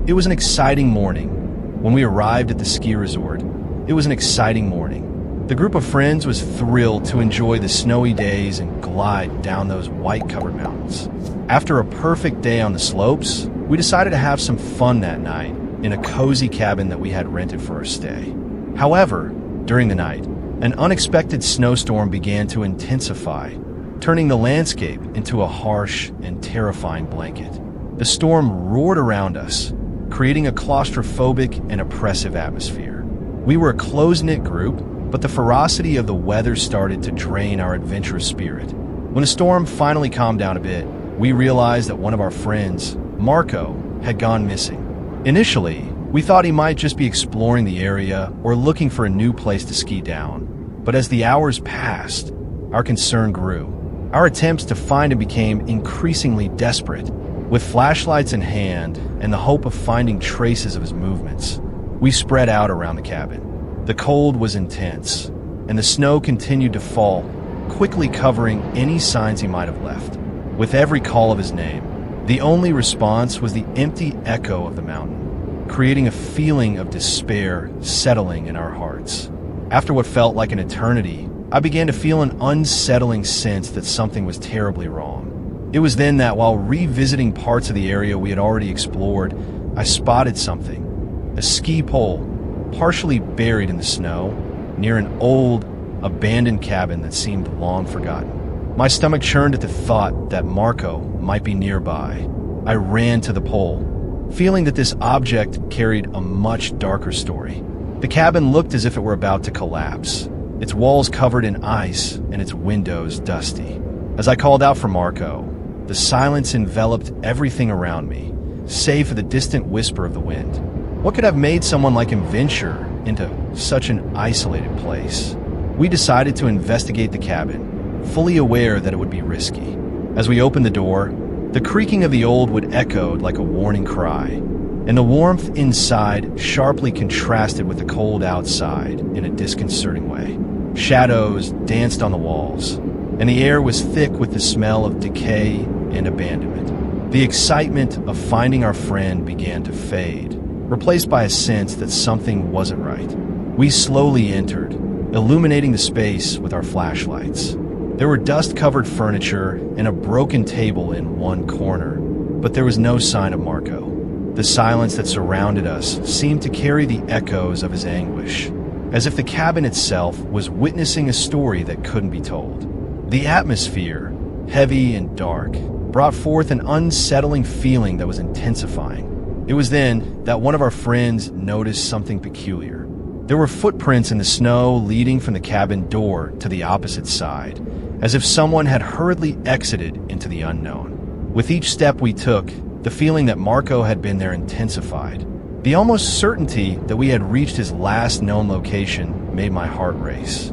It was an exciting morning. When we arrived at the ski resort, it was an exciting morning. The group of friends was thrilled to enjoy the snowy days and glide down those white-covered mountains. After a perfect day on the slopes, we decided to have some fun that night in a cozy cabin that we had rented for our stay. However, during the night, an unexpected snowstorm began to intensify, turning the landscape into a harsh and terrifying blanket. The storm roared around us, creating a claustrophobic and oppressive atmosphere. We were a close-knit group, but the ferocity of the weather started to drain our adventurous spirit. When the storm finally calmed down a bit, we realized that one of our friends, Marco, had gone missing. Initially, we thought he might just be exploring the area or looking for a new place to ski down. But as the hours passed, our concern grew. Our attempts to find him became increasingly desperate. With flashlights in hand and the hope of finding traces of his movements, we spread out around the cabin. The cold was intense, and the snow continued to fall, quickly covering any signs he might have left. With every call of his name, the only response was the empty echo of the mountain, creating a feeling of despair settling in our hearts. After what felt like an eternity, I began to feel an unsettling sense that something was terribly wrong. It was then that while revisiting parts of the area we had already explored, I spotted something. A ski pole, partially buried in the snow, near an old, abandoned cabin that seemed long forgotten. My stomach churned at the thought that Marco might be nearby. I ran to the pole, feeling that this object carried a much darker story. The cabin looked as if it were about to collapse, its walls covered in ice and its windows dusty. As I called out for Marco, the silence enveloped everything around me, save for the distant whisper of the wind. What could have made someone like him venture into such an isolated place? We decided to investigate the cabin, fully aware that it would be risky. As we opened the door, the creaking of the old wood echoed like a warning cry, and the warmth inside sharply contrasted with the cold outside in a disconcerting way. Shadows danced on the walls, and the air was thick with the smell of decay and abandonment. The excitement of finding our friend began to fade, replaced by a sense that something wasn't right. We slowly entered, illuminating the space with our flashlights. There were dust-covered furniture and a broken table in one corner, but there was no sign of Marco. The silence that surrounded us seemed to carry the echoes of his anguish, as if the cabin itself was witnessing a story that couldn't be told. The atmosphere, heavy and dark, brought forth an unsettling feeling that was intensifying. It was then that one of our friends noticed something peculiar. There were footprints in the snow leading from the cabin door to the opposite side, as if someone had hurriedly exited into the unknown. With each step we took, the feeling that Marco had been there intensified. The almost certainty that we had reached his last known location made my heart race.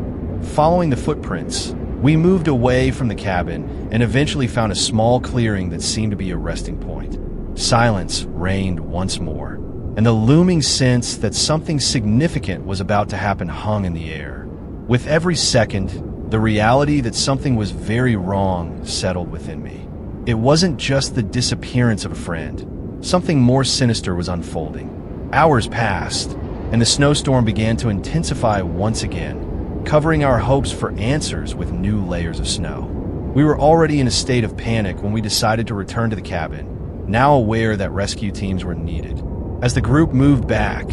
Following the footprints, we moved away from the cabin and eventually found a small clearing that seemed to be a resting point. Silence reigned once more, and the looming sense that something significant was about to happen hung in the air. With every second, the reality that something was very wrong settled within me. It wasn't just the disappearance of a friend. Something more sinister was unfolding. Hours passed, and the snowstorm began to intensify once again, covering our hopes for answers with new layers of snow. We were already in a state of panic when we decided to return to the cabin, now aware that rescue teams were needed. As the group moved back,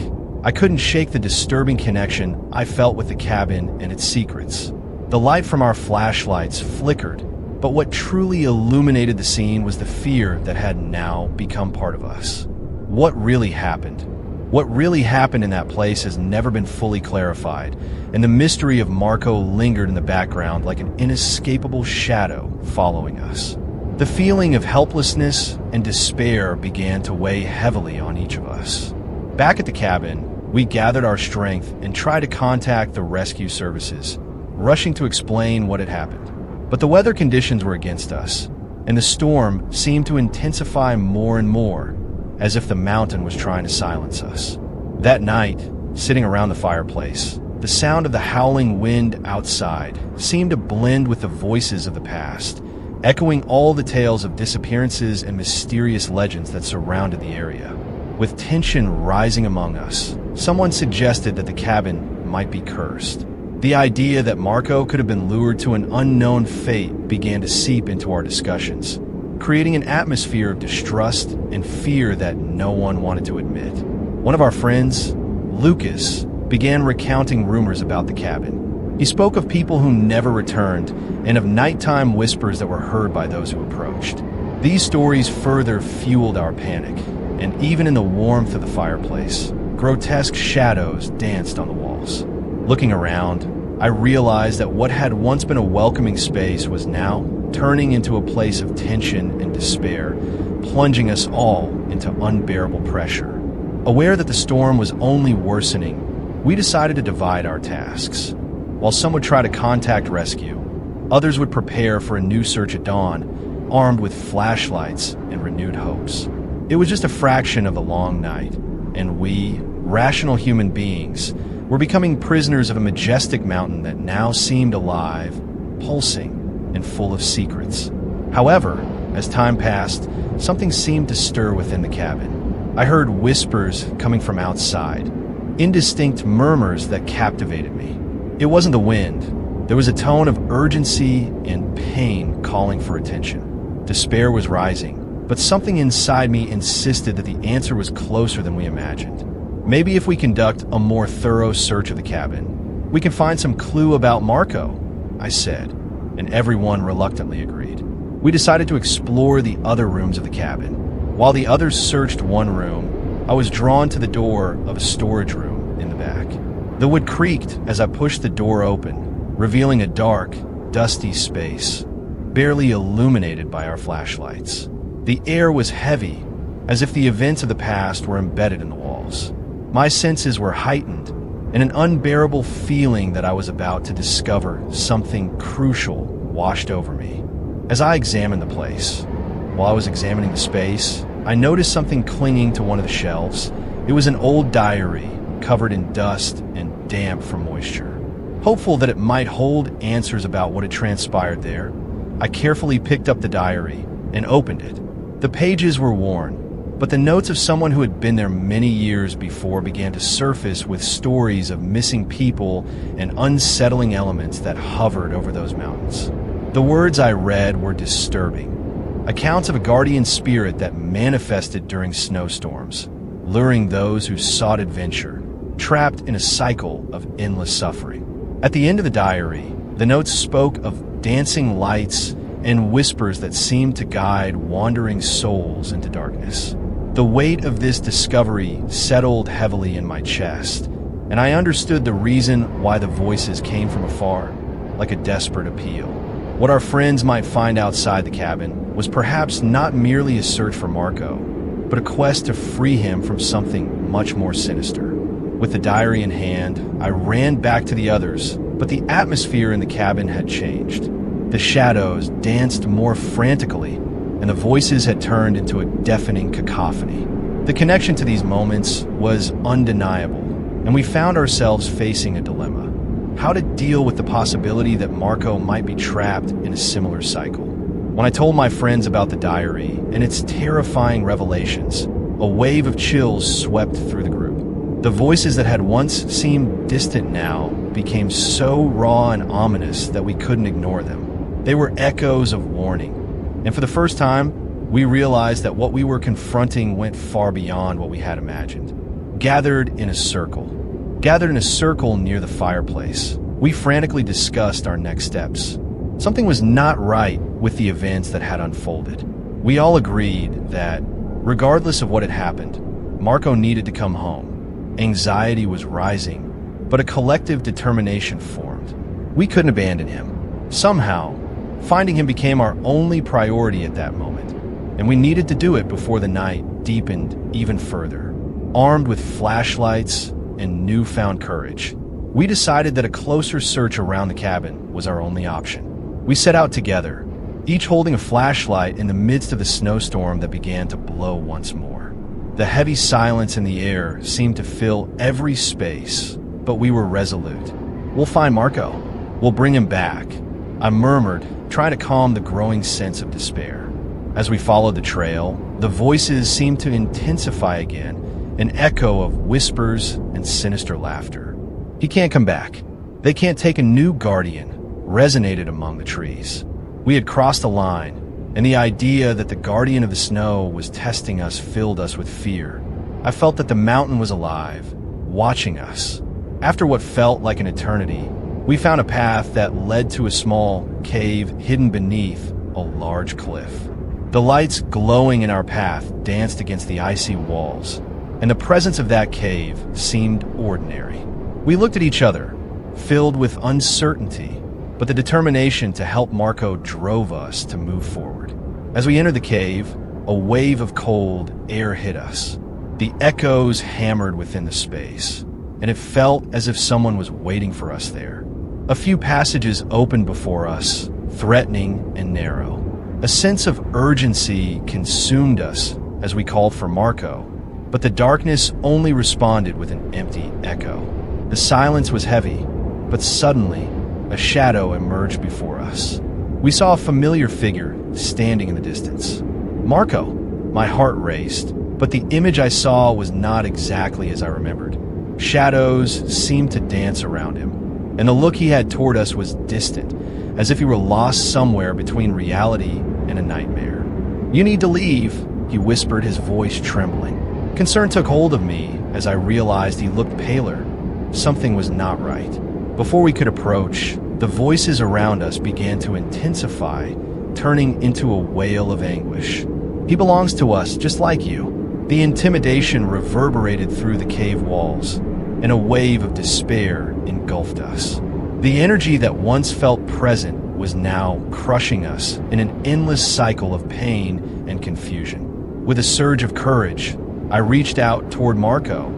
I couldn't shake the disturbing connection I felt with the cabin and its secrets. The light from our flashlights flickered, but what truly illuminated the scene was the fear that had now become part of us. What really happened? What really happened in that place has never been fully clarified, and the mystery of Marco lingered in the background like an inescapable shadow following us. The feeling of helplessness and despair began to weigh heavily on each of us. Back at the cabin, we gathered our strength and tried to contact the rescue services, rushing to explain what had happened. But the weather conditions were against us, and the storm seemed to intensify more and more, as if the mountain was trying to silence us. That night, sitting around the fireplace, the sound of the howling wind outside seemed to blend with the voices of the past, echoing all the tales of disappearances and mysterious legends that surrounded the area. With tension rising among us, someone suggested that the cabin might be cursed. The idea that Marco could have been lured to an unknown fate began to seep into our discussions, creating an atmosphere of distrust and fear that no one wanted to admit. One of our friends, Lucas, began recounting rumors about the cabin. He spoke of people who never returned and of nighttime whispers that were heard by those who approached. These stories further fueled our panic, and even in the warmth of the fireplace, grotesque shadows danced on the walls. Looking around, I realized that what had once been a welcoming space was now turning into a place of tension and despair, plunging us all into unbearable pressure. Aware that the storm was only worsening, we decided to divide our tasks. While some would try to contact rescue, others would prepare for a new search at dawn, armed with flashlights and renewed hopes. It was just a fraction of the long night, and we, rational human beings, were becoming prisoners of a majestic mountain that now seemed alive, pulsing, and full of secrets. However, as time passed, something seemed to stir within the cabin. I heard whispers coming from outside, indistinct murmurs that captivated me. It wasn't the wind. There was a tone of urgency and pain calling for attention. Despair was rising, but something inside me insisted that the answer was closer than we imagined. Maybe if we conduct a more thorough search of the cabin, we can find some clue about Marco, I said, and everyone reluctantly agreed. We decided to explore the other rooms of the cabin. While the others searched one room, I was drawn to the door of a storage room in the back. The wood creaked as I pushed the door open, revealing a dark, dusty space, barely illuminated by our flashlights. The air was heavy, as if the events of the past were embedded in the walls. My senses were heightened, and an unbearable feeling that I was about to discover something crucial washed over me. As I examined the place, while I was examining the space, I noticed something clinging to one of the shelves. It was an old diary, covered in dust and damp from moisture. Hopeful that it might hold answers about what had transpired there, I carefully picked up the diary and opened it. The pages were worn, but the notes of someone who had been there many years before began to surface with stories of missing people and unsettling elements that hovered over those mountains. The words I read were disturbing. Accounts of a guardian spirit that manifested during snowstorms, luring those who sought adventure, trapped in a cycle of endless suffering. At the end of the diary, the notes spoke of dancing lights and whispers that seemed to guide wandering souls into darkness. The weight of this discovery settled heavily in my chest, and I understood the reason why the voices came from afar, like a desperate appeal. What our friends might find outside the cabin was perhaps not merely a search for Marco, but a quest to free him from something much more sinister. With the diary in hand, I ran back to the others, but the atmosphere in the cabin had changed. The shadows danced more frantically, and the voices had turned into a deafening cacophony. The connection to these moments was undeniable, and we found ourselves facing a dilemma: how to deal with the possibility that Marco might be trapped in a similar cycle. When I told my friends about the diary and its terrifying revelations, a wave of chills swept through the group. The voices that had once seemed distant now became so raw and ominous that we couldn't ignore them. They were echoes of warning, and for the first time, we realized that what we were confronting went far beyond what we had imagined. Gathered in a circle near the fireplace, we frantically discussed our next steps. Something was not right with the events that had unfolded. We all agreed that, regardless of what had happened, Marco needed to come home. Anxiety was rising, but a collective determination formed. We couldn't abandon him. Somehow, finding him became our only priority at that moment, and we needed to do it before the night deepened even further. Armed with flashlights and newfound courage, we decided that a closer search around the cabin was our only option. We set out together, each holding a flashlight in the midst of the snowstorm that began to blow once more. The heavy silence in the air seemed to fill every space, but we were resolute. "We'll find Marco. We'll bring him back," I murmured, trying to calm the growing sense of despair. As we followed the trail, the voices seemed to intensify again, an echo of whispers and sinister laughter. "He can't come back. They can't take a new guardian," resonated among the trees. We had crossed a line, and the idea that the guardian of the snow was testing us filled us with fear. I felt that the mountain was alive, watching us. After what felt like an eternity, we found a path that led to a small cave hidden beneath a large cliff. The lights glowing in our path danced against the icy walls, and the presence of that cave seemed ordinary. We looked at each other, filled with uncertainty, but the determination to help Marco drove us to move forward. As we entered the cave, a wave of cold air hit us. The echoes hammered within the space, and it felt as if someone was waiting for us there. A few passages opened before us, threatening and narrow. A sense of urgency consumed us as we called for Marco, but the darkness only responded with an empty echo. The silence was heavy, but suddenly, a shadow emerged before us. We saw a familiar figure standing in the distance. "Marco!" My heart raced, but the image I saw was not exactly as I remembered. Shadows seemed to dance around him, and the look he had toward us was distant, as if he were lost somewhere between reality and a nightmare. "You need to leave," he whispered, his voice trembling. Concern took hold of me as I realized he looked paler. Something was not right. Before we could approach, the voices around us began to intensify, turning into a wail of anguish. "He belongs to us, just like you." The intimidation reverberated through the cave walls, and a wave of despair engulfed us. The energy that once felt present was now crushing us in an endless cycle of pain and confusion. With a surge of courage, I reached out toward Marco,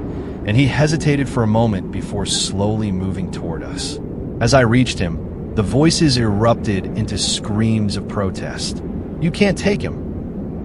and he hesitated for a moment before slowly moving toward us. As I reached him, the voices erupted into screams of protest. "You can't take him."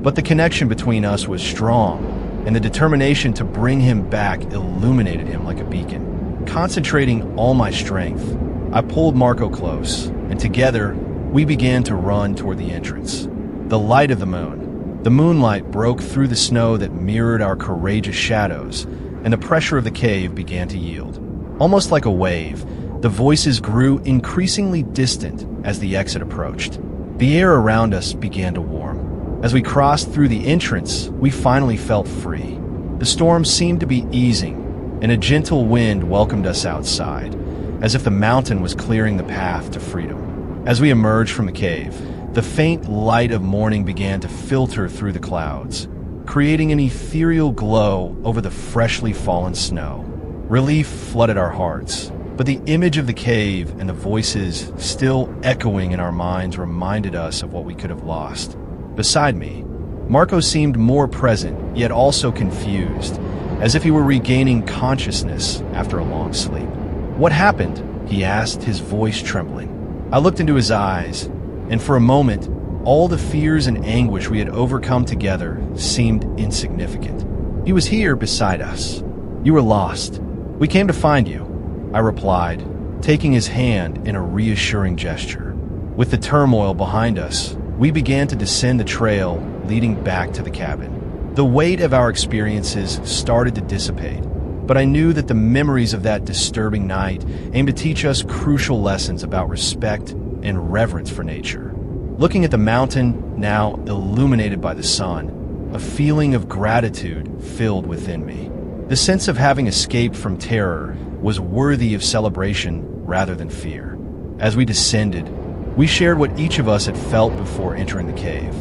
But the connection between us was strong, and the determination to bring him back illuminated him like a beacon. Concentrating all my strength, I pulled Marco close, and together we began to run toward the entrance. The light of the moonlight broke through the snow that mirrored our courageous shadows, and the pressure of the cave began to yield. Almost like a wave, the voices grew increasingly distant as the exit approached. The air around us began to warm. As we crossed through the entrance, we finally felt free. The storm seemed to be easing, and a gentle wind welcomed us outside, as if the mountain was clearing the path to freedom. As we emerged from the cave, the faint light of morning began to filter through the clouds, creating an ethereal glow over the freshly fallen snow. Relief flooded our hearts, but the image of the cave and the voices still echoing in our minds reminded us of what we could have lost. Beside me, Marco seemed more present, yet also confused, as if he were regaining consciousness after a long sleep. "What happened?" he asked, his voice trembling. I looked into his eyes, and for a moment, all the fears and anguish we had overcome together seemed insignificant. He was here beside us. "You were lost. We came to find you," I replied, taking his hand in a reassuring gesture. With the turmoil behind us, we began to descend the trail leading back to the cabin. The weight of our experiences started to dissipate, but I knew that the memories of that disturbing night aimed to teach us crucial lessons about respect and reverence for nature. Looking at the mountain, now illuminated by the sun, a feeling of gratitude filled within me. The sense of having escaped from terror was worthy of celebration rather than fear. As we descended, we shared what each of us had felt before entering the cave.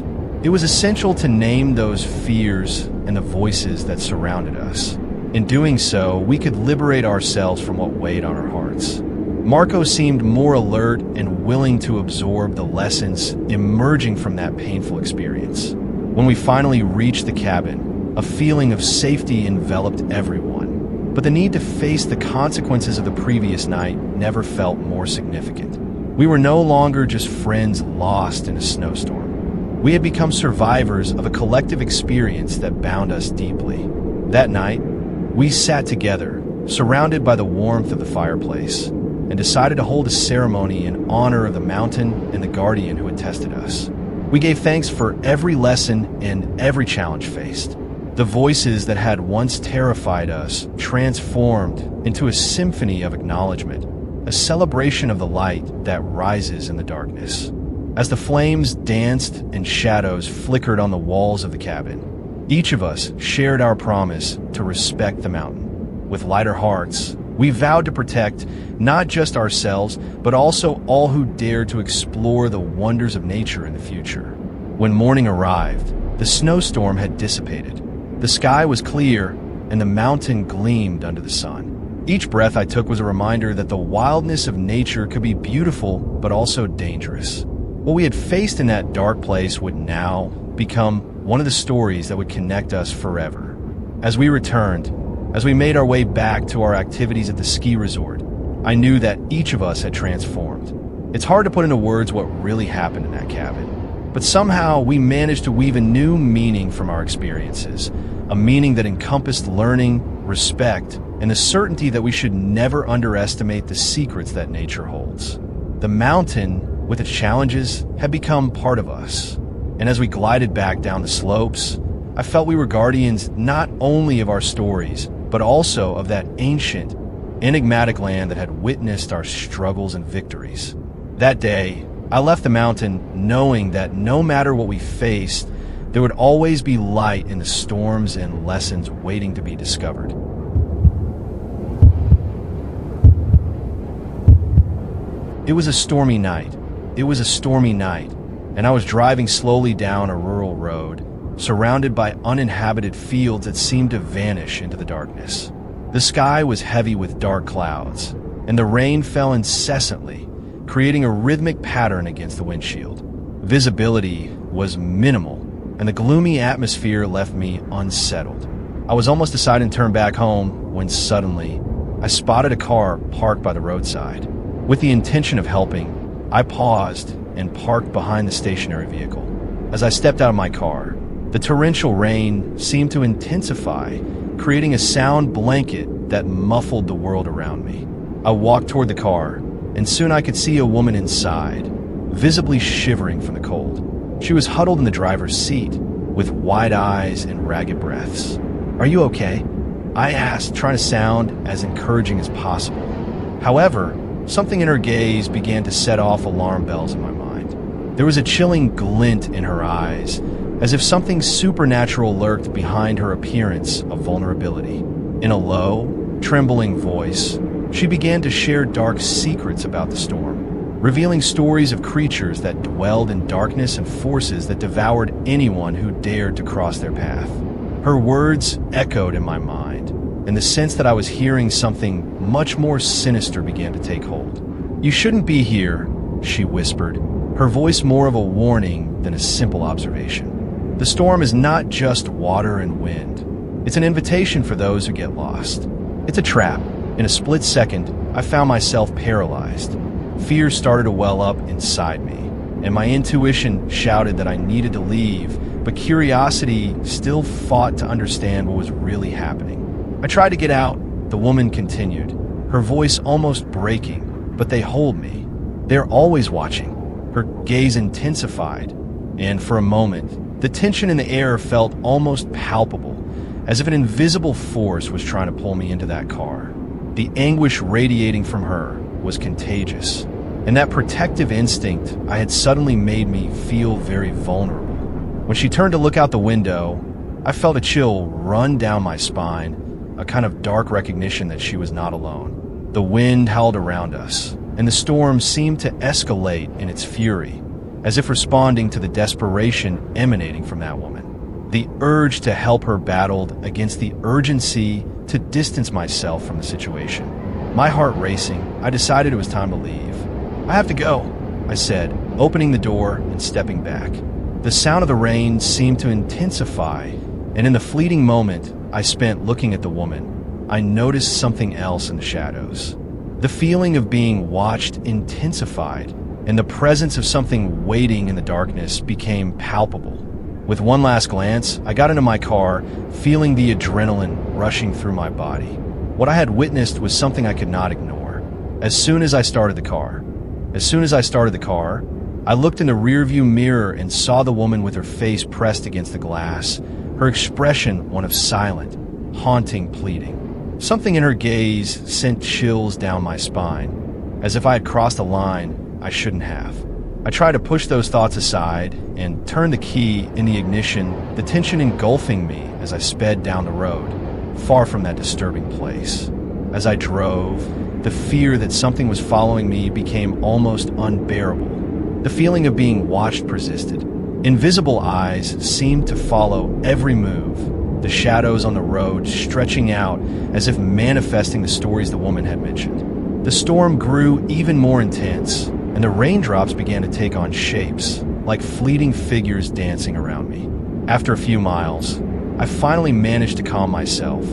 It was essential to name those fears and the voices that surrounded us. In doing so, we could liberate ourselves from what weighed on our hearts. Marco seemed more alert and willing to absorb the lessons emerging from that painful experience. When we finally reached the cabin, a feeling of safety enveloped everyone, but the need to face the consequences of the previous night never felt more significant. We were no longer just friends lost in a snowstorm. We had become survivors of a collective experience that bound us deeply. That night, we sat together, surrounded by the warmth of the fireplace, and decided to hold a ceremony in honor of the mountain and the guardian who had tested us. We gave thanks for every lesson and every challenge faced. The voices that had once terrified us transformed into a symphony of acknowledgement, a celebration of the light that rises in the darkness. As the flames danced and shadows flickered on the walls of the cabin, each of us shared our promise to respect the mountain. With lighter hearts, we vowed to protect not just ourselves, but also all who dared to explore the wonders of nature in the future. When morning arrived, the snowstorm had dissipated. The sky was clear, and the mountain gleamed under the sun. Each breath I took was a reminder that the wildness of nature could be beautiful, but also dangerous. What we had faced in that dark place would now become one of the stories that would connect us forever. As we returned, as we made our way back to our activities at the ski resort, I knew that each of us had transformed. It's hard to put into words what really happened in that cabin, but somehow we managed to weave a new meaning from our experiences, a meaning that encompassed learning, respect, and the certainty that we should never underestimate the secrets that nature holds. The mountain, with its challenges, had become part of us, and as we glided back down the slopes, I felt we were guardians not only of our stories, but also of that ancient, enigmatic land that had witnessed our struggles and victories. That day, I left the mountain knowing that no matter what we faced, there would always be light in the storms and lessons waiting to be discovered. It was a stormy night. And I was driving slowly down a rural road, surrounded by uninhabited fields that seemed to vanish into the darkness. The sky was heavy with dark clouds, and the rain fell incessantly, creating a rhythmic pattern against the windshield. Visibility was minimal, and the gloomy atmosphere left me unsettled. I was almost deciding to turn back home when suddenly I spotted a car parked by the roadside. With the intention of helping, I paused and parked behind the stationary vehicle. As I stepped out of my car, the torrential rain seemed to intensify, creating a sound blanket that muffled the world around me. I walked toward the car, and soon I could see a woman inside, visibly shivering from the cold. She was huddled in the driver's seat, with wide eyes and ragged breaths. "Are you okay?" I asked, trying to sound as encouraging as possible. However, something in her gaze began to set off alarm bells in my mind. There was a chilling glint in her eyes, as if something supernatural lurked behind her appearance of vulnerability. In a low, trembling voice, she began to share dark secrets about the storm, revealing stories of creatures that dwelled in darkness and forces that devoured anyone who dared to cross their path. Her words echoed in my mind, and the sense that I was hearing something much more sinister began to take hold. "You shouldn't be here," she whispered, her voice more of a warning than a simple observation. "The storm is not just water and wind. It's an invitation for those who get lost. It's a trap." In a split second, I found myself paralyzed. Fear started to well up inside me, and my intuition shouted that I needed to leave, but curiosity still fought to understand what was really happening. "I tried to get out," the woman continued, her voice almost breaking, "but they hold me. They're always watching." Her gaze intensified, and for a moment, the tension in the air felt almost palpable, as if an invisible force was trying to pull me into that car. The anguish radiating from her was contagious, and that protective instinct I had suddenly made me feel very vulnerable. When she turned to look out the window, I felt a chill run down my spine, a kind of dark recognition that she was not alone. The wind howled around us, and the storm seemed to escalate in its fury, as if responding to the desperation emanating from that woman. The urge to help her battled against the urgency to distance myself from the situation. My heart racing, I decided it was time to leave. "I have to go," I said, opening the door and stepping back. The sound of the rain seemed to intensify, and in the fleeting moment I spent looking at the woman, I noticed something else in the shadows. The feeling of being watched intensified, and the presence of something waiting in the darkness became palpable. With one last glance, I got into my car, feeling the adrenaline rushing through my body. What I had witnessed was something I could not ignore. As soon as I started the car, I looked in the rearview mirror and saw the woman with her face pressed against the glass, her expression one of silent, haunting pleading. Something in her gaze sent chills down my spine, as if I had crossed a line I shouldn't have. I tried to push those thoughts aside and turn the key in the ignition, the tension engulfing me as I sped down the road, far from that disturbing place. As I drove, the fear that something was following me became almost unbearable. The feeling of being watched persisted. Invisible eyes seemed to follow every move, the shadows on the road stretching out as if manifesting the stories the woman had mentioned. The storm grew even more intense, and the raindrops began to take on shapes, like fleeting figures dancing around me. After a few miles, I finally managed to calm myself,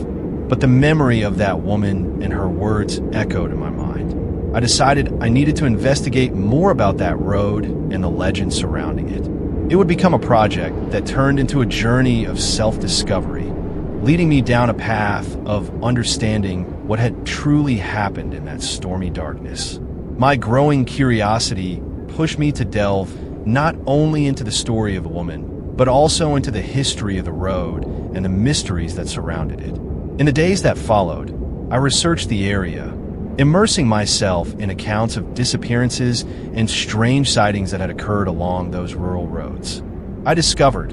but the memory of that woman and her words echoed in my mind. I decided I needed to investigate more about that road and the legend surrounding it. It would become a project that turned into a journey of self-discovery, leading me down a path of understanding what had truly happened in that stormy darkness. My growing curiosity pushed me to delve not only into the story of a woman, but also into the history of the road and the mysteries that surrounded it. In the days that followed, I researched the area, immersing myself in accounts of disappearances and strange sightings that had occurred along those rural roads. I discovered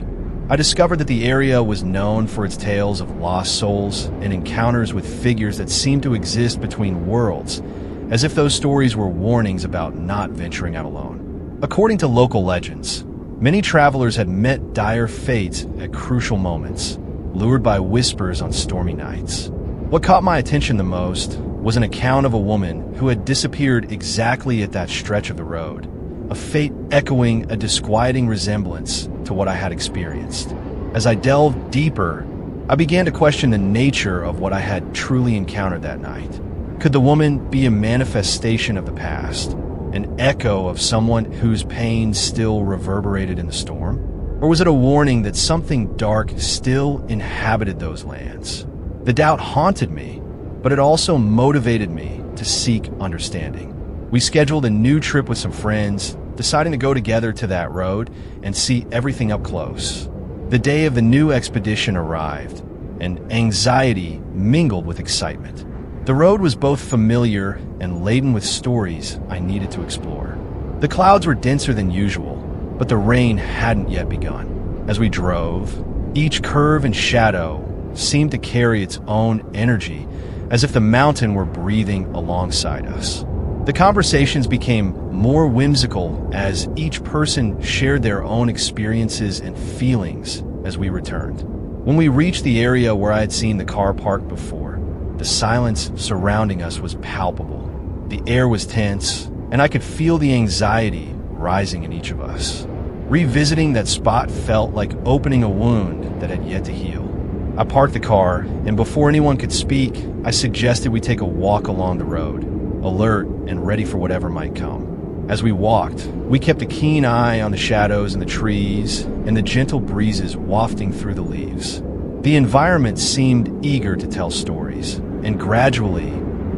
that the area was known for its tales of lost souls and encounters with figures that seemed to exist between worlds, as if those stories were warnings about not venturing out alone. According to local legends, many travelers had met dire fates at crucial moments, lured by whispers on stormy nights. What caught my attention the most was an account of a woman who had disappeared exactly at that stretch of the road, a fate echoing a disquieting resemblance to what I had experienced. As I delved deeper, I began to question the nature of what I had truly encountered that night. Could the woman be a manifestation of the past, an echo of someone whose pain still reverberated in the storm? Or was it a warning that something dark still inhabited those lands? The doubt haunted me, but it also motivated me to seek understanding. We scheduled a new trip with some friends, deciding to go together to that road and see everything up close. The day of the new expedition arrived, and anxiety mingled with excitement. The road was both familiar and laden with stories I needed to explore. The clouds were denser than usual, but the rain hadn't yet begun. As we drove, each curve and shadow seemed to carry its own energy, as if the mountain were breathing alongside us. The conversations became more whimsical as each person shared their own experiences and feelings as we returned. When we reached the area where I had seen the car parked before, the silence surrounding us was palpable. The air was tense, and I could feel the anxiety rising in each of us. Revisiting that spot felt like opening a wound that had yet to heal. I parked the car, and before anyone could speak, I suggested we take a walk along the road, alert and ready for whatever might come. As we walked, we kept a keen eye on the shadows in the trees and the gentle breezes wafting through the leaves. The environment seemed eager to tell stories, and gradually,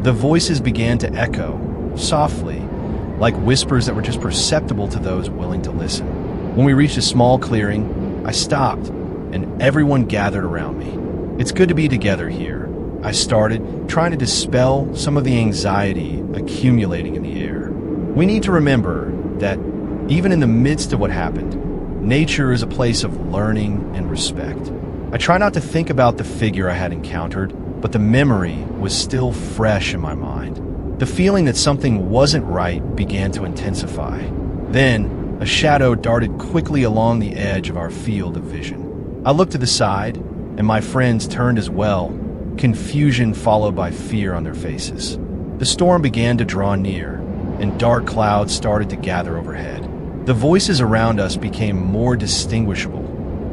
the voices began to echo, softly, like whispers that were just perceptible to those willing to listen. When we reached a small clearing, I stopped, and everyone gathered around me. "It's good to be together here," I started, trying to dispel some of the anxiety accumulating in the air. "We need to remember that even in the midst of what happened, nature is a place of learning and respect." I try not to think about the figure I had encountered, but the memory was still fresh in my mind. The feeling that something wasn't right began to intensify. Then, a shadow darted quickly along the edge of our field of vision. I looked to the side, and my friends turned as well, confusion followed by fear on their faces. The storm began to draw near, and dark clouds started to gather overhead. The voices around us became more distinguishable,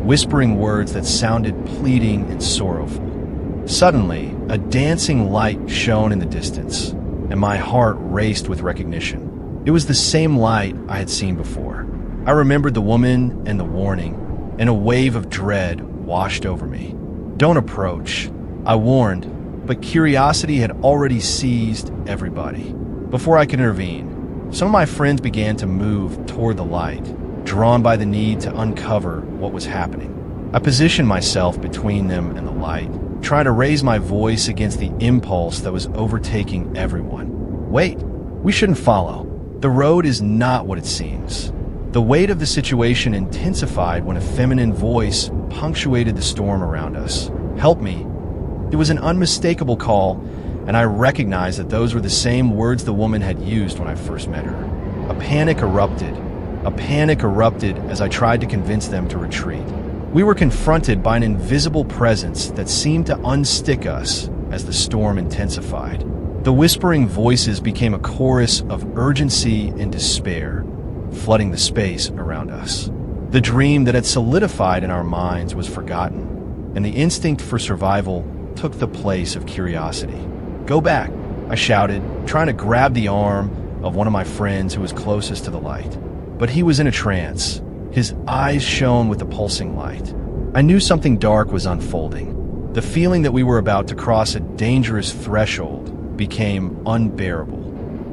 whispering words that sounded pleading and sorrowful. Suddenly, a dancing light shone in the distance, and my heart raced with recognition. It was the same light I had seen before. I remembered the woman and the warning, and a wave of dread washed over me. "Don't approach," I warned, but curiosity had already seized everybody. Before I could intervene, some of my friends began to move toward the light, drawn by the need to uncover what was happening. I positioned myself between them and the light, trying to raise my voice against the impulse that was overtaking everyone. Wait, we shouldn't follow. The road is not what it seems. The weight of the situation intensified when a feminine voice punctuated the storm around us. Help me. It was an unmistakable call, and I recognized that those were the same words the woman had used when I first met her. A panic erupted. A panic erupted as I tried to convince them to retreat. We were confronted by an invisible presence that seemed to unstick us as the storm intensified. The whispering voices became a chorus of urgency and despair, flooding the space around us. The dream that had solidified in our minds was forgotten, and the instinct for survival took the place of curiosity. Go back, I shouted, trying to grab the arm of one of my friends who was closest to the light. But he was in a trance. His eyes shone with the pulsing light. I knew something dark was unfolding. The feeling that we were about to cross a dangerous threshold became unbearable.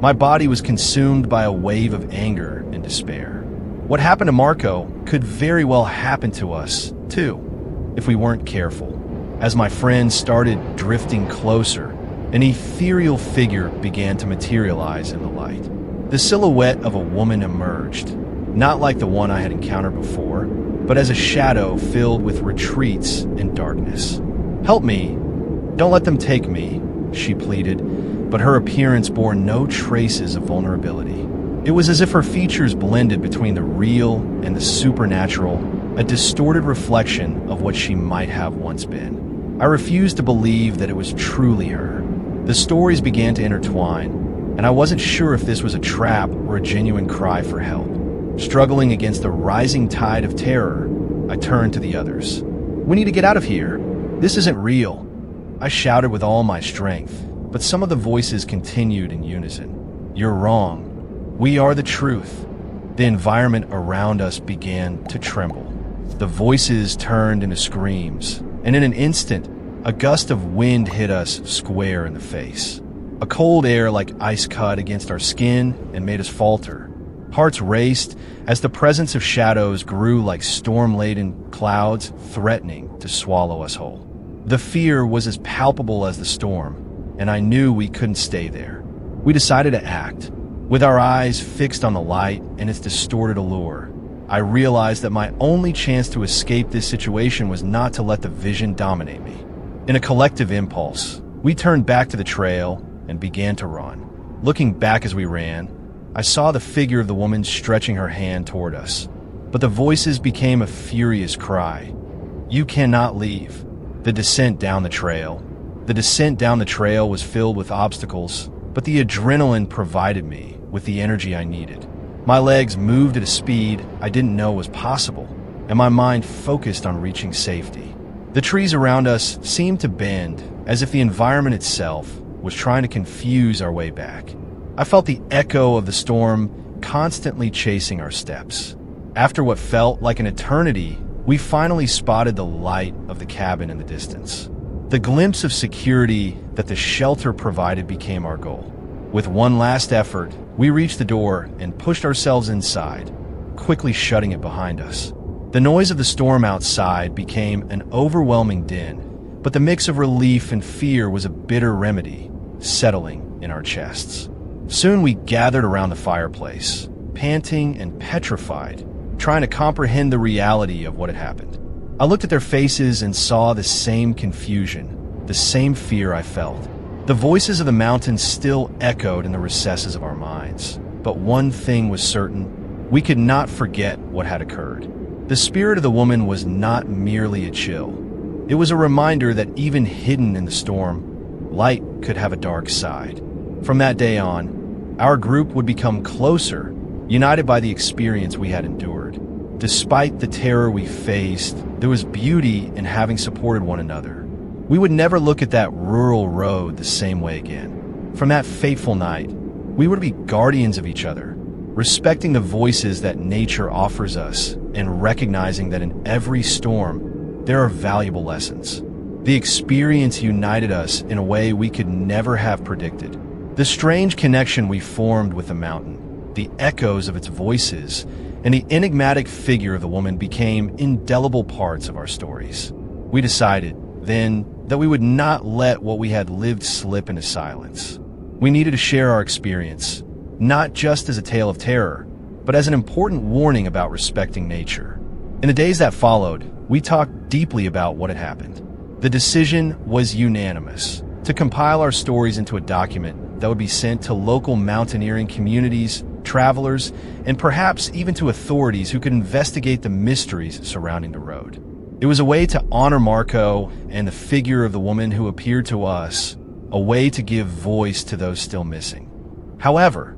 My body was consumed by a wave of anger and despair. What happened to Marco could very well happen to us, too, if we weren't careful. As my friend started drifting closer, an ethereal figure began to materialize in the light. The silhouette of a woman emerged, not like the one I had encountered before, but as a shadow filled with retreats and darkness. Help me. Don't let them take me, she pleaded, but her appearance bore no traces of vulnerability. It was as if her features blended between the real and the supernatural, a distorted reflection of what she might have once been. I refused to believe that it was truly her. The stories began to intertwine, and I wasn't sure if this was a trap or a genuine cry for help. Struggling against the rising tide of terror, I turned to the others. We need to get out of here. This isn't real. I shouted with all my strength, but some of the voices continued in unison. You're wrong. We are the truth. The environment around us began to tremble. The voices turned into screams, and in an instant, a gust of wind hit us square in the face. A cold air like ice cut against our skin and made us falter. Hearts raced as the presence of shadows grew like storm-laden clouds threatening to swallow us whole. The fear was as palpable as the storm, and I knew we couldn't stay there. We decided to act. With our eyes fixed on the light and its distorted allure, I realized that my only chance to escape this situation was not to let the vision dominate me. In a collective impulse, we turned back to the trail and began to run. Looking back as we ran, I saw the figure of the woman stretching her hand toward us, but the voices became a furious cry. You cannot leave. The descent down the trail. The descent down the trail was filled with obstacles, but the adrenaline provided me with the energy I needed. My legs moved at a speed I didn't know was possible, and my mind focused on reaching safety. The trees around us seemed to bend, as if the environment itself was trying to confuse our way back. I felt the echo of the storm constantly chasing our steps. After what felt like an eternity, we finally spotted the light of the cabin in the distance. The glimpse of security that the shelter provided became our goal. With one last effort, we reached the door and pushed ourselves inside, quickly shutting it behind us. The noise of the storm outside became an overwhelming din, but the mix of relief and fear was a bitter remedy, settling in our chests. Soon we gathered around the fireplace, panting and petrified, trying to comprehend the reality of what had happened. I looked at their faces and saw the same confusion, the same fear I felt. The voices of the mountains still echoed in the recesses of our minds, but one thing was certain: we could not forget what had occurred. The spirit of the woman was not merely a chill. It was a reminder that even hidden in the storm, light could have a dark side. From that day on, our group would become closer, united by the experience we had endured. Despite the terror we faced, there was beauty in having supported one another. We would never look at that rural road the same way again. From that fateful night, we were to be guardians of each other, respecting the voices that nature offers us and recognizing that in every storm, there are valuable lessons. The experience united us in a way we could never have predicted. The strange connection we formed with the mountain, the echoes of its voices, and the enigmatic figure of the woman became indelible parts of our stories. We decided, then, that we would not let what we had lived slip into silence. We needed to share our experience, not just as a tale of terror, but as an important warning about respecting nature. In the days that followed, we talked deeply about what had happened. The decision was unanimous: to compile our stories into a document that would be sent to local mountaineering communities, travelers, and perhaps even to authorities who could investigate the mysteries surrounding the road. It was a way to honor Marco and the figure of the woman who appeared to us, a way to give voice to those still missing. However,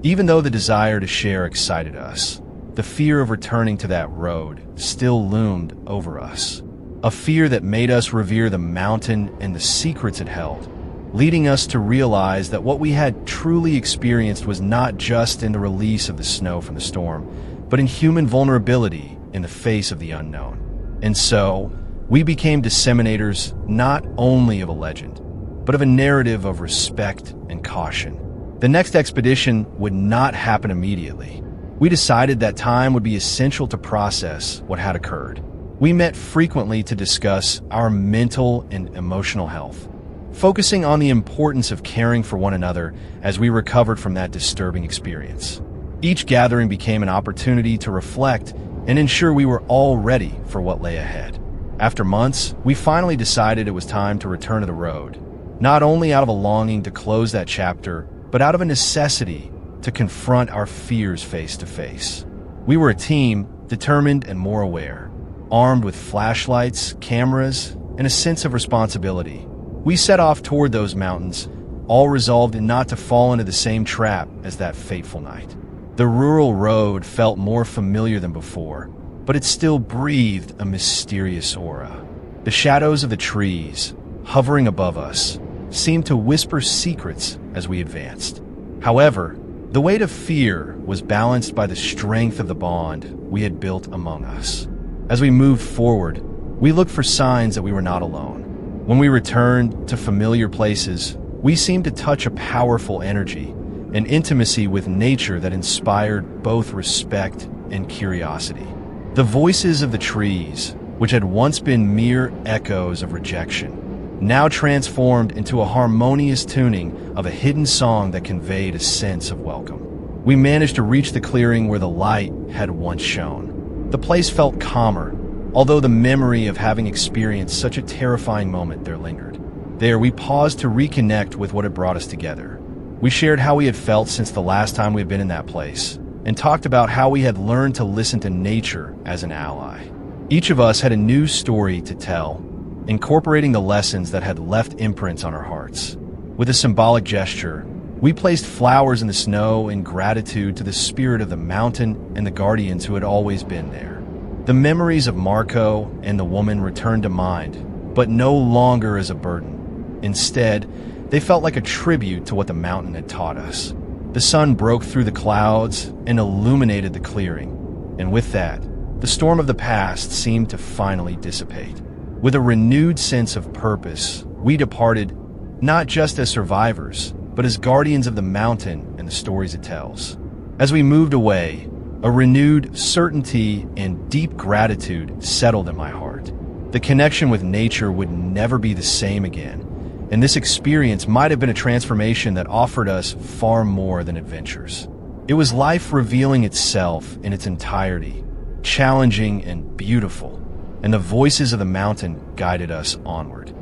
even though the desire to share excited us, the fear of returning to that road still loomed over us. A fear that made us revere the mountain and the secrets it held, leading us to realize that what we had truly experienced was not just in the release of the snow from the storm, but in human vulnerability in the face of the unknown. And so, we became disseminators not only of a legend, but of a narrative of respect and caution. The next expedition would not happen immediately. We decided that time would be essential to process what had occurred. We met frequently to discuss our mental and emotional health, focusing on the importance of caring for one another as we recovered from that disturbing experience. Each gathering became an opportunity to reflect and ensure we were all ready for what lay ahead. After months, we finally decided it was time to return to the road, not only out of a longing to close that chapter, but out of a necessity to confront our fears face to face. We were a team, determined and more aware, armed with flashlights, cameras, and a sense of responsibility. We set off toward those mountains, all resolved not to fall into the same trap as that fateful night. The rural road felt more familiar than before, but it still breathed a mysterious aura. The shadows of the trees, hovering above us, seemed to whisper secrets as we advanced. However, the weight of fear was balanced by the strength of the bond we had built among us. As we moved forward, we looked for signs that we were not alone. When we returned to familiar places, we seemed to touch a powerful energy, an intimacy with nature that inspired both respect and curiosity. The voices of the trees, which had once been mere echoes of rejection, now transformed into a harmonious tuning of a hidden song that conveyed a sense of welcome. We managed to reach the clearing where the light had once shone. The place felt calmer, although the memory of having experienced such a terrifying moment there lingered. There, we paused to reconnect with what had brought us together. We shared how we had felt since the last time we had been in that place, and talked about how we had learned to listen to nature as an ally. Each of us had a new story to tell, incorporating the lessons that had left imprints on our hearts. With a symbolic gesture, we placed flowers in the snow in gratitude to the spirit of the mountain and the guardians who had always been there. The memories of Marco and the woman returned to mind, but no longer as a burden. Instead, they felt like a tribute to what the mountain had taught us. The sun broke through the clouds and illuminated the clearing, and with that, the storm of the past seemed to finally dissipate. With a renewed sense of purpose, we departed not just as survivors, but as guardians of the mountain and the stories it tells. As we moved away, a renewed certainty and deep gratitude settled in my heart. The connection with nature would never be the same again, and this experience might have been a transformation that offered us far more than adventures. It was life revealing itself in its entirety, challenging and beautiful, and the voices of the mountain guided us onward.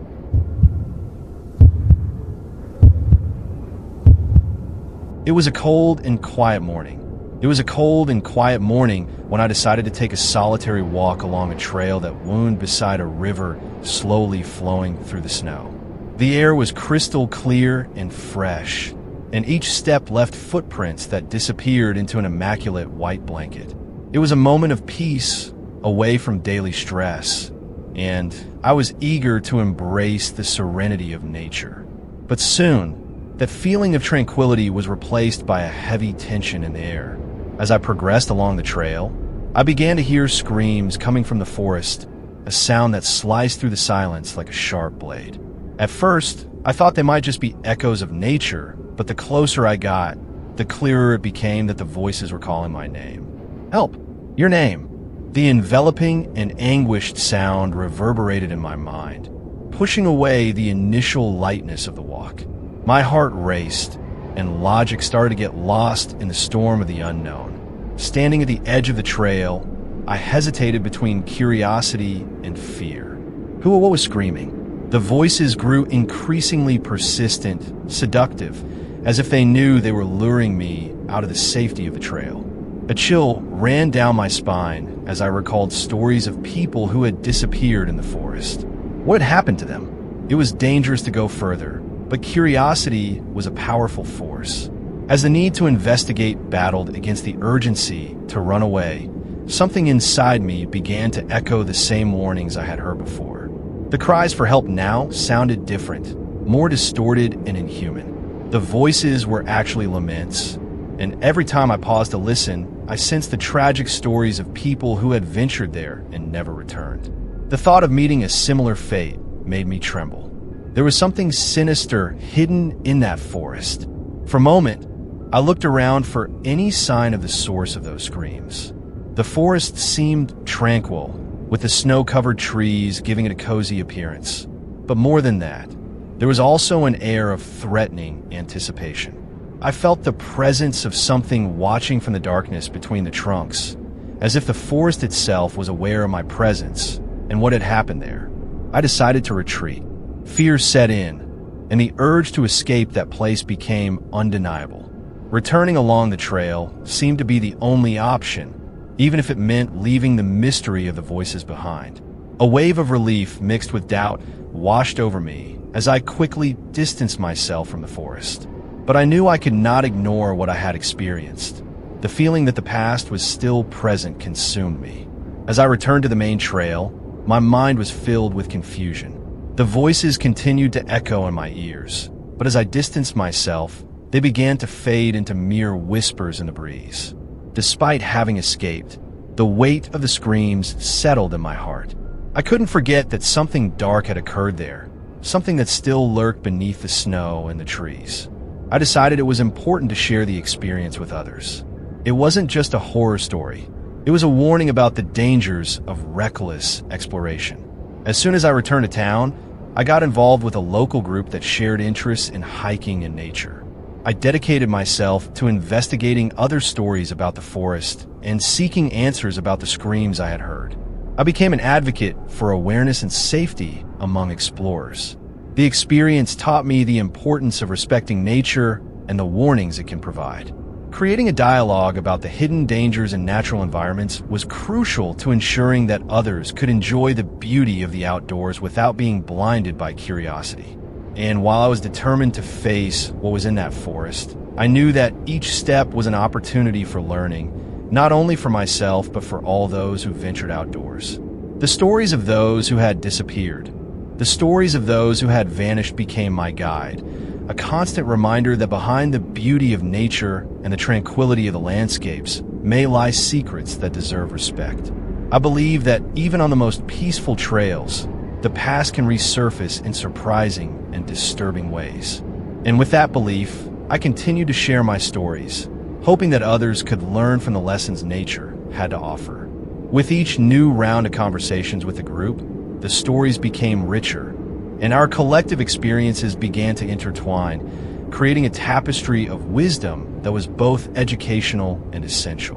It was a cold and quiet morning. When I decided to take a solitary walk along a trail that wound beside a river slowly flowing through the snow. The air was crystal clear and fresh, and each step left footprints that disappeared into an immaculate white blanket. It was a moment of peace, away from daily stress, and I was eager to embrace the serenity of nature. But soon, that feeling of tranquility was replaced by a heavy tension in the air. As I progressed along the trail, I began to hear screams coming from the forest, a sound that sliced through the silence like a sharp blade. At first, I thought they might just be echoes of nature, but the closer I got, the clearer it became that the voices were calling my name. Help! Your name! The enveloping and anguished sound reverberated in my mind, pushing away the initial lightness of the walk. My heart raced, and logic started to get lost in the storm of the unknown. Standing at the edge of the trail, I hesitated between curiosity and fear. What was screaming? The voices grew increasingly persistent, seductive, as if they knew they were luring me out of the safety of the trail. A chill ran down my spine as I recalled stories of people who had disappeared in the forest. What had happened to them? It was dangerous to go further, but curiosity was a powerful force. As the need to investigate battled against the urgency to run away, something inside me began to echo the same warnings I had heard before. The cries for help now sounded different, more distorted and inhuman. The voices were actually laments, and every time I paused to listen, I sensed the tragic stories of people who had ventured there and never returned. The thought of meeting a similar fate made me tremble. There was something sinister hidden in that forest. For a moment, I looked around for any sign of the source of those screams. The forest seemed tranquil, with the snow-covered trees giving it a cozy appearance. But more than that, there was also an air of threatening anticipation. I felt the presence of something watching from the darkness between the trunks, as if the forest itself was aware of my presence and what had happened there. I decided to retreat. Fear set in, and the urge to escape that place became undeniable. Returning along the trail seemed to be the only option, even if it meant leaving the mystery of the voices behind. A wave of relief mixed with doubt washed over me as I quickly distanced myself from the forest. But I knew I could not ignore what I had experienced. The feeling that the past was still present consumed me. As I returned to the main trail, my mind was filled with confusion. The voices continued to echo in my ears, but as I distanced myself, they began to fade into mere whispers in the breeze. Despite having escaped, the weight of the screams settled in my heart. I couldn't forget that something dark had occurred there, something that still lurked beneath the snow and the trees. I decided it was important to share the experience with others. It wasn't just a horror story. It was a warning about the dangers of reckless exploration. As soon as I returned to town, I got involved with a local group that shared interests in hiking and nature. I dedicated myself to investigating other stories about the forest and seeking answers about the screams I had heard. I became an advocate for awareness and safety among explorers. The experience taught me the importance of respecting nature and the warnings it can provide. Creating a dialogue about the hidden dangers in natural environments was crucial to ensuring that others could enjoy the beauty of the outdoors without being blinded by curiosity. And while I was determined to face what was in that forest, I knew that each step was an opportunity for learning, not only for myself, but for all those who ventured outdoors. The stories of those who had disappeared, the stories of those who had vanished became my guide, a constant reminder that behind the beauty of nature and the tranquility of the landscapes may lie secrets that deserve respect. I believe that even on the most peaceful trails, the past can resurface in surprising and disturbing ways. And with that belief, I continue to share my stories, hoping that others could learn from the lessons nature had to offer. With each new round of conversations with the group, the stories became richer, and our collective experiences began to intertwine, creating a tapestry of wisdom that was both educational and essential.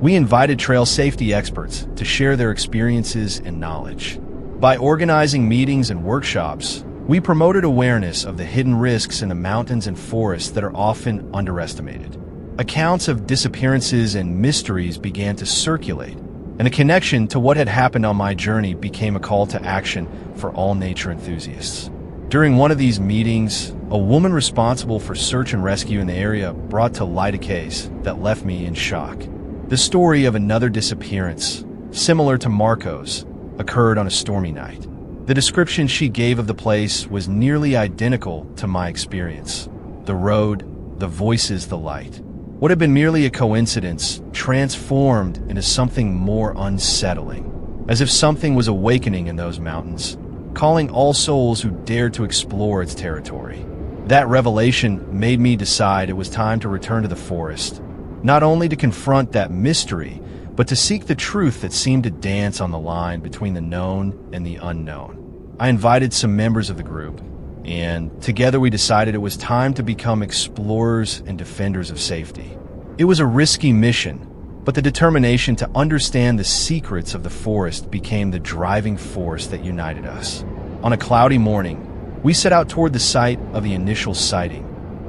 We invited trail safety experts to share their experiences and knowledge. By organizing meetings and workshops, we promoted awareness of the hidden risks in the mountains and forests that are often underestimated. Accounts of disappearances and mysteries began to circulate, and a connection to what had happened on my journey became a call to action for all nature enthusiasts. During one of these meetings, a woman responsible for search and rescue in the area brought to light a case that left me in shock. The story of another disappearance, similar to Marco's, occurred on a stormy night. The description she gave of the place was nearly identical to my experience. The road, the voices, the light. What had been merely a coincidence transformed into something more unsettling, as if something was awakening in those mountains, calling all souls who dared to explore its territory. That revelation made me decide it was time to return to the forest, not only to confront that mystery, but to seek the truth that seemed to dance on the line between the known and the unknown. I invited some members of the group, and together we decided it was time to become explorers and defenders of safety. It was a risky mission, but the determination to understand the secrets of the forest became the driving force that united us. On a cloudy morning, we set out toward the site of the initial sighting,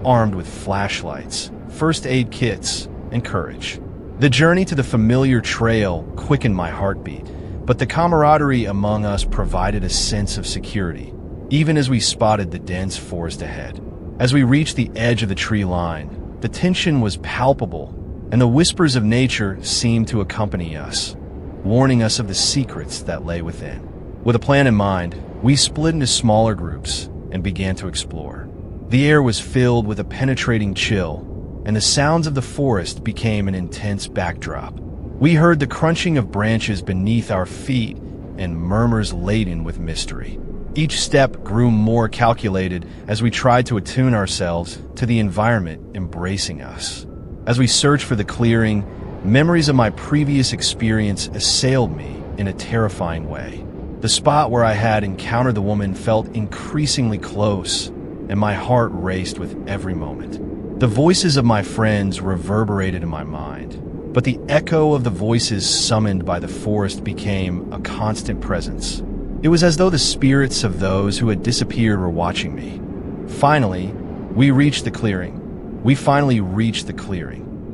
armed with flashlights, first aid kits, and courage. The journey to the familiar trail quickened my heartbeat, but the camaraderie among us provided a sense of security, even as we spotted the dense forest ahead. As we reached the edge of the tree line, the tension was palpable, and the whispers of nature seemed to accompany us, warning us of the secrets that lay within. With a plan in mind, we split into smaller groups and began to explore. The air was filled with a penetrating chill, and the sounds of the forest became an intense backdrop. We heard the crunching of branches beneath our feet and murmurs laden with mystery. Each step grew more calculated as we tried to attune ourselves to the environment embracing us. As we searched for the clearing, memories of my previous experience assailed me in a terrifying way. The spot where I had encountered the woman felt increasingly close, and my heart raced with every moment. The voices of my friends reverberated in my mind, but the echo of the voices summoned by the forest became a constant presence. It was as though the spirits of those who had disappeared were watching me. Finally, we reached the clearing.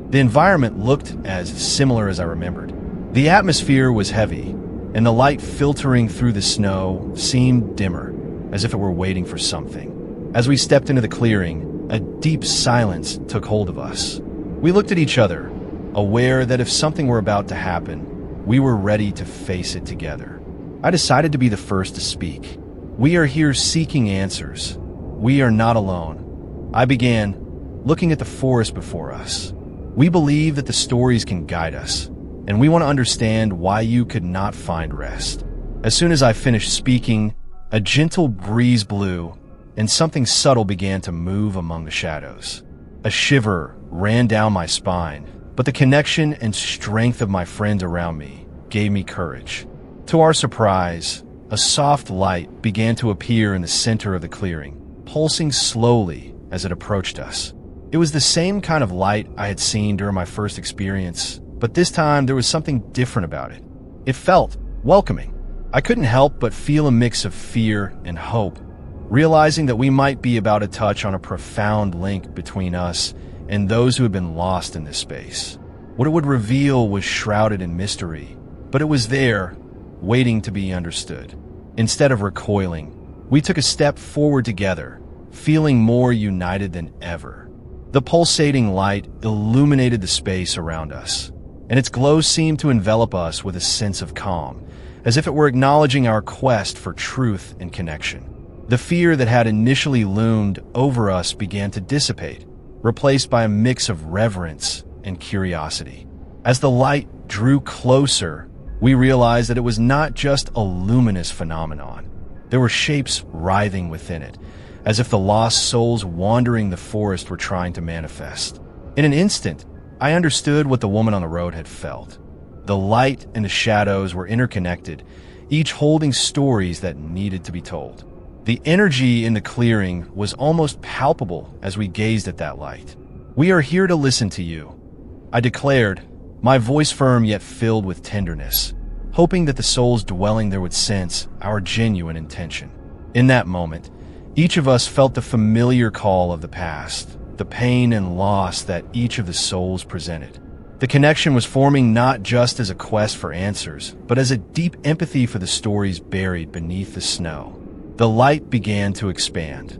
The environment looked as similar as I remembered. The atmosphere was heavy, and the light filtering through the snow seemed dimmer, as if it were waiting for something. As we stepped into the clearing, a deep silence took hold of us. We looked at each other, aware that if something were about to happen, we were ready to face it together. I decided to be the first to speak. We are here seeking answers. We are not alone. I began, looking at the forest before us. We believe that the stories can guide us, and we want to understand why you could not find rest. As soon as I finished speaking, a gentle breeze blew, and something subtle began to move among the shadows. A shiver ran down my spine, but the connection and strength of my friends around me gave me courage. To our surprise, a soft light began to appear in the center of the clearing, pulsing slowly as it approached us. It was the same kind of light I had seen during my first experience, but this time there was something different about it. It felt welcoming. I couldn't help but feel a mix of fear and hope, realizing that we might be about to touch on a profound link between us and those who had been lost in this space. What it would reveal was shrouded in mystery, but it was there, waiting to be understood. Instead of recoiling, we took a step forward together, feeling more united than ever. The pulsating light illuminated the space around us, and its glow seemed to envelop us with a sense of calm, as if it were acknowledging our quest for truth and connection. The fear that had initially loomed over us began to dissipate, replaced by a mix of reverence and curiosity. As the light drew closer, we realized that it was not just a luminous phenomenon. There were shapes writhing within it, as if the lost souls wandering the forest were trying to manifest. In an instant, I understood what the woman on the road had felt. The light and the shadows were interconnected, each holding stories that needed to be told. The energy in the clearing was almost palpable as we gazed at that light. "We are here to listen to you," I declared, my voice firm yet filled with tenderness, hoping that the souls dwelling there would sense our genuine intention. In that moment, each of us felt the familiar call of the past, the pain and loss that each of the souls presented. The connection was forming not just as a quest for answers, but as a deep empathy for the stories buried beneath the snow. The light began to expand.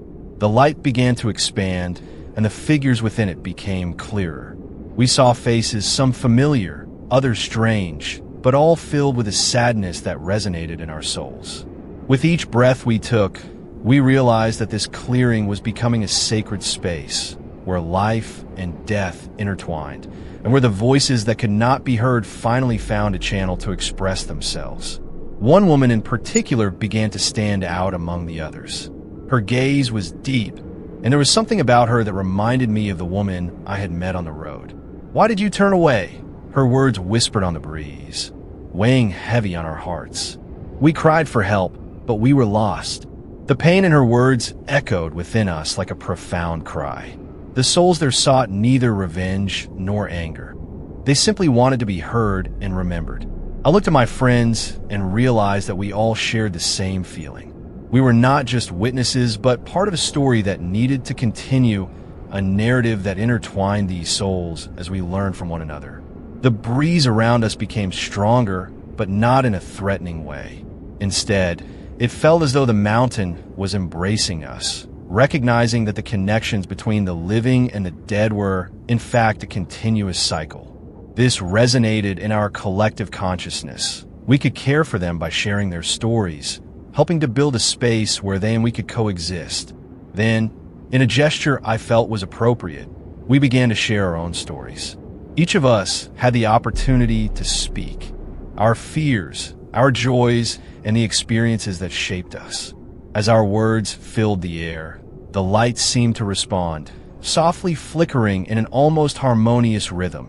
And the figures within it became clearer. We saw faces, some familiar, others strange, but all filled with a sadness that resonated in our souls. With each breath we took, we realized that this clearing was becoming a sacred space, where life and death intertwined, and where the voices that could not be heard finally found a channel to express themselves. One woman in particular began to stand out among the others. Her gaze was deep, and there was something about her that reminded me of the woman I had met on the road. "Why did you turn away?" Her words whispered on the breeze, weighing heavy on our hearts. We cried for help, but we were lost. The pain in her words echoed within us like a profound cry. The souls there sought neither revenge nor anger. They simply wanted to be heard and remembered. I looked at my friends and realized that we all shared the same feeling. We were not just witnesses, but part of a story that needed to continue, a narrative that intertwined these souls as we learned from one another. The breeze around us became stronger, but not in a threatening way. Instead, it felt as though the mountain was embracing us, recognizing that the connections between the living and the dead were, in fact, a continuous cycle. This resonated in our collective consciousness. We could care for them by sharing their stories, helping to build a space where they and we could coexist. Then, in a gesture I felt was appropriate, we began to share our own stories. Each of us had the opportunity to speak. Our fears, our joys, and the experiences that shaped us. As our words filled the air, the lights seemed to respond, softly flickering in an almost harmonious rhythm,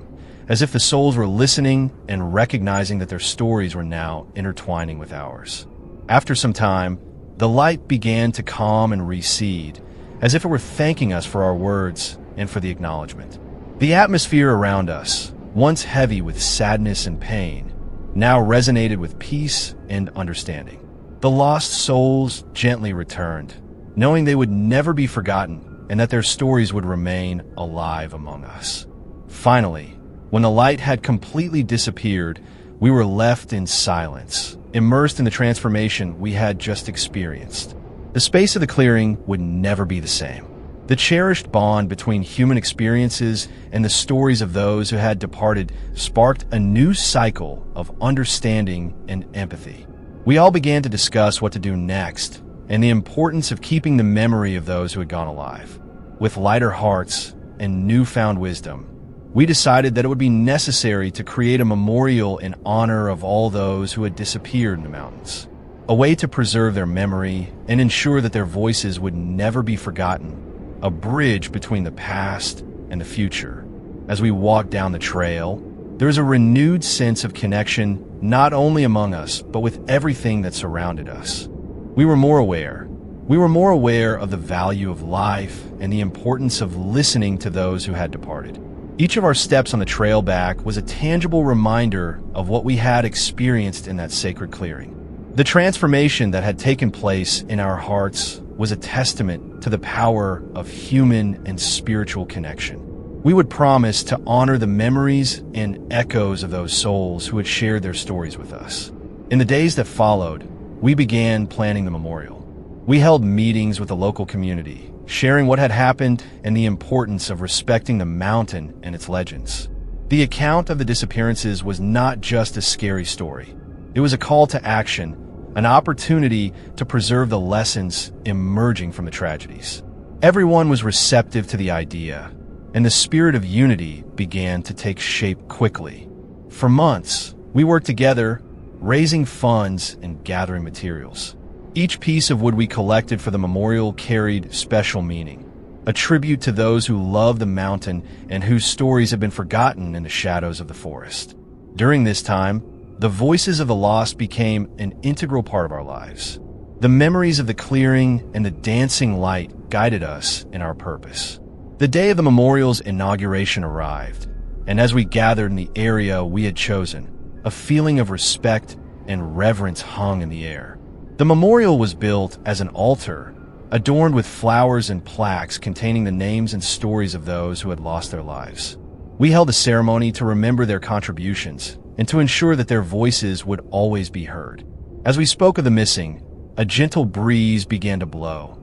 as if the souls were listening and recognizing that their stories were now intertwining with ours. After some time, the light began to calm and recede, as if it were thanking us for our words and for the acknowledgement. The atmosphere around us, once heavy with sadness and pain, now resonated with peace and understanding. The lost souls gently returned, knowing they would never be forgotten and that their stories would remain alive among us. Finally, when the light had completely disappeared, we were left in silence, immersed in the transformation we had just experienced. The space of the clearing would never be the same. The cherished bond between human experiences and the stories of those who had departed sparked a new cycle of understanding and empathy. We all began to discuss what to do next and the importance of keeping the memory of those who had gone alive. With lighter hearts and newfound wisdom, we decided that it would be necessary to create a memorial in honor of all those who had disappeared in the mountains. A way to preserve their memory and ensure that their voices would never be forgotten. A bridge between the past and the future. As we walked down the trail, there was a renewed sense of connection not only among us, but with everything that surrounded us. We were more aware. We were more aware of the value of life and the importance of listening to those who had departed. Each of our steps on the trail back was a tangible reminder of what we had experienced in that sacred clearing. The transformation that had taken place in our hearts was a testament to the power of human and spiritual connection. We would promise to honor the memories and echoes of those souls who had shared their stories with us. In the days that followed, we began planning the memorial. We held meetings with the local community, sharing what had happened and the importance of respecting the mountain and its legends. The account of the disappearances was not just a scary story. It was a call to action, an opportunity to preserve the lessons emerging from the tragedies. Everyone was receptive to the idea, and the spirit of unity began to take shape quickly. For months, we worked together, raising funds and gathering materials. Each piece of wood we collected for the memorial carried special meaning, a tribute to those who love the mountain and whose stories have been forgotten in the shadows of the forest. During this time, the voices of the lost became an integral part of our lives. The memories of the clearing and the dancing light guided us in our purpose. The day of the memorial's inauguration arrived, and as we gathered in the area we had chosen, a feeling of respect and reverence hung in the air. The memorial was built as an altar, adorned with flowers and plaques containing the names and stories of those who had lost their lives. We held a ceremony to remember their contributions and to ensure that their voices would always be heard. As we spoke of the missing, a gentle breeze began to blow,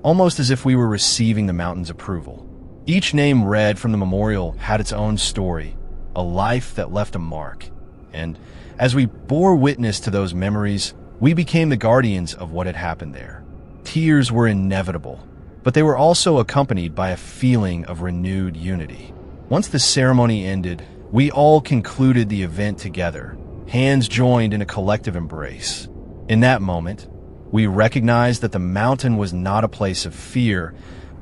almost as if we were receiving the mountain's approval. Each name read from the memorial had its own story, a life that left a mark. And as we bore witness to those memories, we became the guardians of what had happened there. Tears were inevitable, but they were also accompanied by a feeling of renewed unity. Once the ceremony ended, we all concluded the event together, hands joined in a collective embrace. In that moment, we recognized that the mountain was not a place of fear,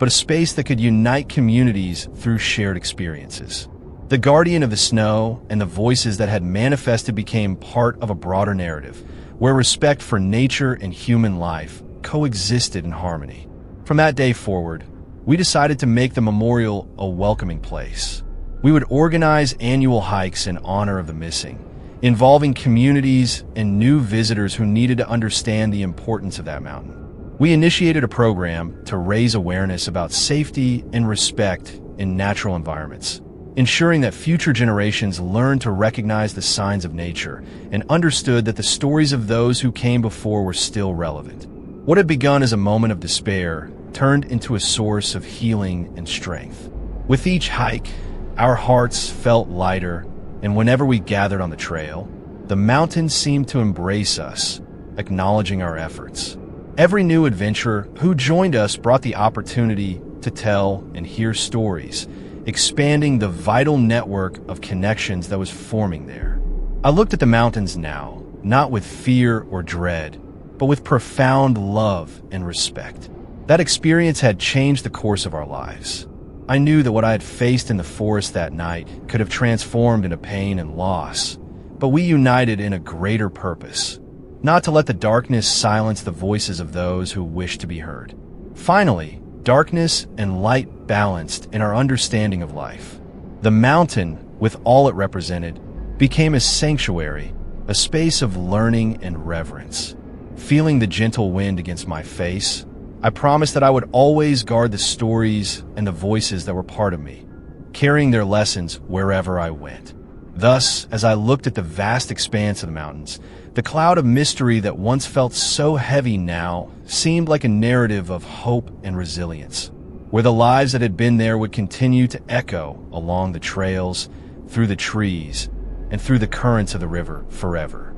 but a space that could unite communities through shared experiences. The guardian of the snow and the voices that had manifested became part of a broader narrative, where respect for nature and human life coexisted in harmony. From that day forward, we decided to make the memorial a welcoming place. We would organize annual hikes in honor of the missing, involving communities and new visitors who needed to understand the importance of that mountain. We initiated a program to raise awareness about safety and respect in natural environments, ensuring that future generations learned to recognize the signs of nature and understood that the stories of those who came before were still relevant. What had begun as a moment of despair turned into a source of healing and strength. With each hike, our hearts felt lighter, and whenever we gathered on the trail, the mountains seemed to embrace us, acknowledging our efforts. Every new adventurer who joined us brought the opportunity to tell and hear stories, expanding the vital network of connections that was forming there. I looked at the mountains now, not with fear or dread, but with profound love and respect. That experience had changed the course of our lives. I knew that what I had faced in the forest that night could have transformed into pain and loss, but we united in a greater purpose, not to let the darkness silence the voices of those who wish to be heard. Finally, darkness and light balanced in our understanding of life. The mountain, with all it represented, became a sanctuary, a space of learning and reverence. Feeling the gentle wind against my face, I promised that I would always guard the stories and the voices that were part of me, carrying their lessons wherever I went. Thus, as I looked at the vast expanse of the mountains, the cloud of mystery that once felt so heavy now seemed like a narrative of hope and resilience, where the lives that had been there would continue to echo along the trails, through the trees, and through the currents of the river forever.